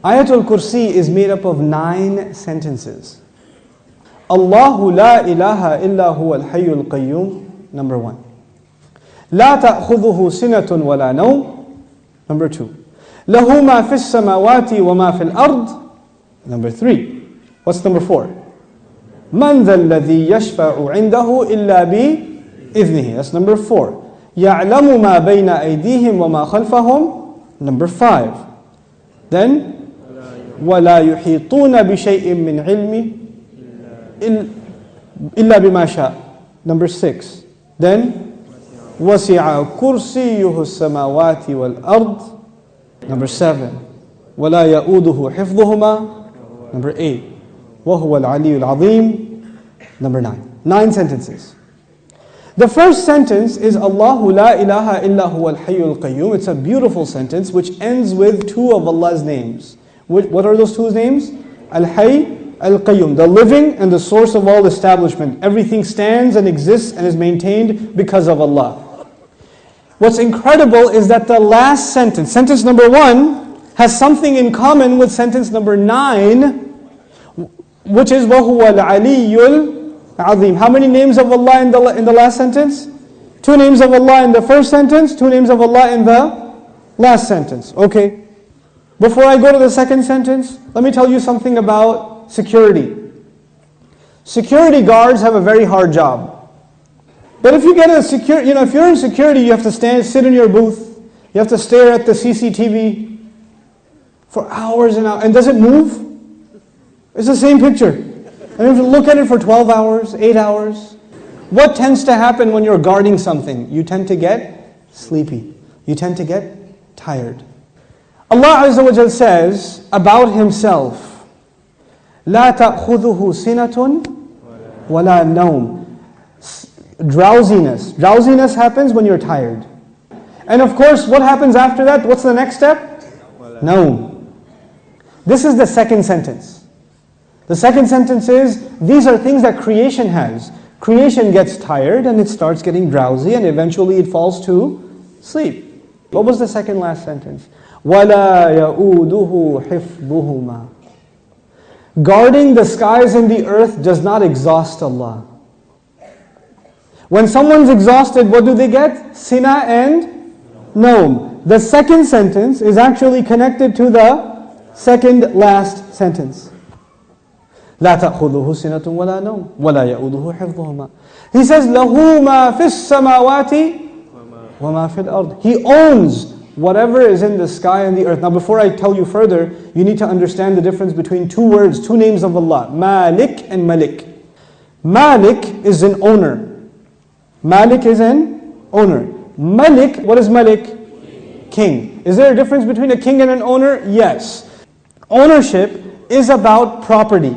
Ayatul Qursi is made up of 9 sentences. Allahu la ilaha illa huwa al-hayyul qayyum, number 1. La ta'khudhuhu sinatun wa la nawm, number 2. Lahu ma fis samawati wa ma fil ard, number 3. What's number 4? Man dha alladhi yashfa'u 'indahu illa bi idhnihi, that's number 4. يَعْلَمُ مَا بَيْنَ أَيْدِيهِمْ وَمَا خَلْفَهُم, number 5. Then وَلَا يُحِيطُونَ بِشَيْءٍ مِّنْ عِلْمِهِ إِلَّا بِمَا شَاءَ, number 6. Then وَسِعَ كُرْسِيُّهُ السَّمَاوَاتِ وَالْأَرْضِ, number 7. وَلَا يَؤُودُهُ حِفْظُهُمَا, number 8. وَهُوَ الْعَلِيُّ الْعَظِيمُ, number 9. 9 sentences. The first sentence is Allahu la ilaha illa huwa al-hayyul qayyum. It's a beautiful sentence which ends with 2 of Allah's names. What are those 2 names? Al-Hayy, Al-Qayyum, the living and the source of all establishment. Everything stands and exists and is maintained because of Allah. What's incredible is that the last sentence, sentence number 1, has something in common with sentence number 9, which is وَهُوَ الْعَلِيُّ Azim. How many names of Allah in the last sentence? 2 names of Allah in the first sentence, 2 names of Allah in the last sentence. Okay. Before I go to the second sentence, let me tell you something about security. Security guards have a very hard job. But if you get a if you're in security, you have to sit in your booth. You have to stare at the CCTV for hours and hours. And does it move? It's the same picture. And you have to look at it for 12 hours, 8 hours. What tends to happen when you're guarding something? You tend to get sleepy. You tend to get tired. Allah Azza wa Jal says about Himself, لا تأخذه سنة ولا نوم. Drowsiness. Drowsiness happens when you're tired. And of course, what happens after that? What's the next step? Naum. This is the second sentence. The second sentence is, these are things that creation has. Creation gets tired and it starts getting drowsy and eventually it falls to sleep. What was the second last sentence? وَلَا يَؤُودُهُ حِفْظُهُمَا. Guarding the skies and the earth does not exhaust Allah. When someone's exhausted, what do they get? Sina and Naum. The second sentence is actually connected to the second last sentence. لا تأخذه سنة ولا نوم ولا يؤوده حفظهما. He says له ما في السماوات وما في الأرض. He owns whatever is in the sky and the earth. Now before I tell you further, you need to understand the difference between 2 words, 2 names of Allah, Malik and Malik. Malik is an owner. Malik is an owner. Malik, what is Malik? King. Is there a difference between a king and an owner? Yes. Ownership is about property.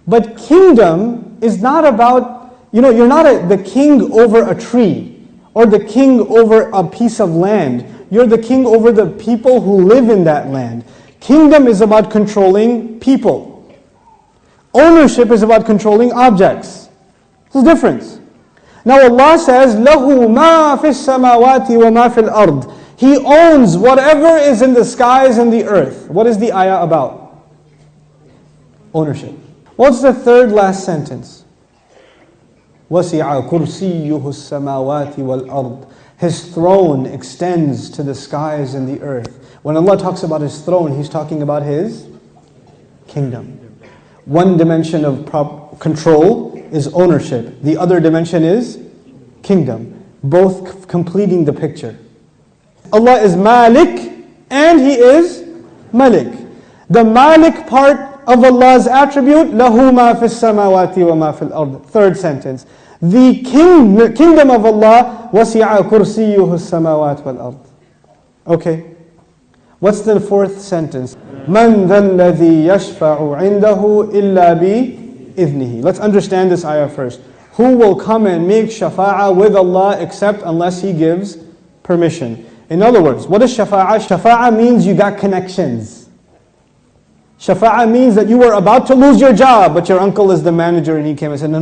But kingdom is not about, you're not the king over a tree or the king over a piece of land. You're the king over the people who live in that land. Kingdom is about controlling people. Ownership is about controlling objects. There's a difference. Now Allah says, لَهُ مَا فِي السَّمَاوَاتِ وَمَا فِي الْأَرْضِ. He owns whatever is in the skies and the earth. What is the ayah about? Ownership. What's the third last sentence? وَسِعَ كُرْسِيُّهُ السَّمَاوَاتِ وَالْأَرْضِ. His throne extends to the skies and the earth. When Allah talks about His throne, He's talking about His kingdom. One dimension of control is ownership. The other dimension is kingdom. Both completing the picture. Allah is Malik and He is Malik. The Malik part of Allah's attribute, لَهُ مَا فِي السَّمَاوَاتِ وَمَا فِي الْأَرْضِ. Third sentence. The kingdom of Allah, وَسِعَ كُرْسِيُّهُ السَّمَاوَاتِ وَالْأَرْضِ. Okay. What's the fourth sentence? مَنْ ذَا الَّذِي يَشْفَعُ عِنْدَهُ إِلَّا بِإِذْنِهِ. Let's understand this ayah first. Who will come and make shafa'ah with Allah except unless He gives permission? In other words, what is shafa'ah? Shafa'ah means you got connections. Shafa'ah means that you were about to lose your job, but your uncle is the manager and he came and said, no,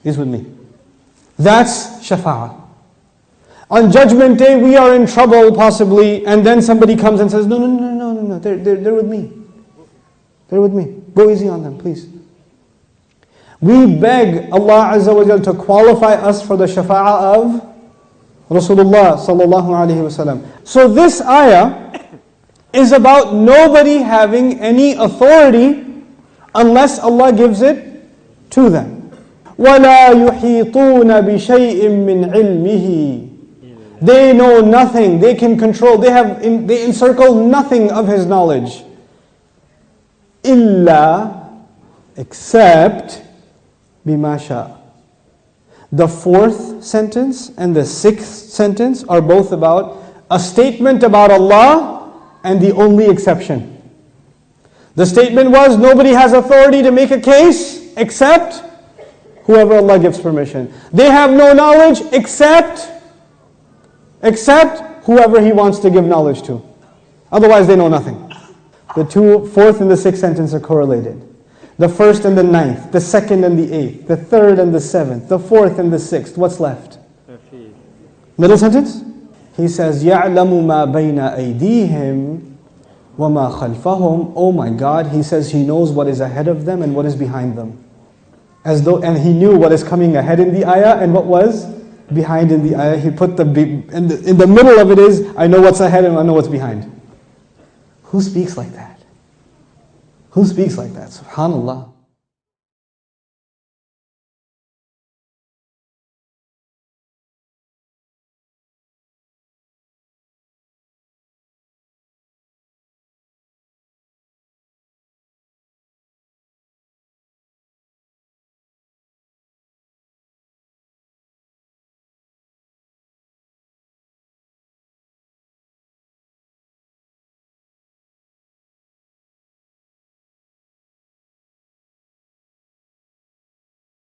he's with me. That's shafa'ah. On Judgment Day, we are in trouble possibly, and then somebody comes and says, no, they're with me. They're with me. Go easy on them, please. We beg Allah Azza wa Jal to qualify us for the shafa'ah of Rasulullah sallallahu alayhi wasallam. So this ayah is about nobody having any authority unless Allah gives it to them. وَلَا يُحِيطُونَ بِشَيْءٍ مِّنْ عِلْمِهِ. They know nothing, they can control, they encircle nothing of His knowledge. إِلَّا, except بِمَا شَاءَ. The fourth sentence and the sixth sentence are both about a statement about Allah and the only exception. The statement was, nobody has authority to make a case except whoever Allah gives permission. They have no knowledge except whoever He wants to give knowledge to. Otherwise they know nothing. The fourth and the sixth sentence are correlated. The first and the ninth, the second and the eighth, the third and the seventh, the fourth and the sixth. What's left? Middle sentence? He says, يَعْلَمُ مَا بَيْنَ أَيْدِيهِمْ وَمَا خَلْفَهُمْ. Oh my God, He says He knows what is ahead of them and what is behind them. And He knew what is coming ahead in the ayah and what was behind in the ayah. He put in the middle of it is, I know what's ahead and I know what's behind. Who speaks like that? Who speaks like that? SubhanAllah.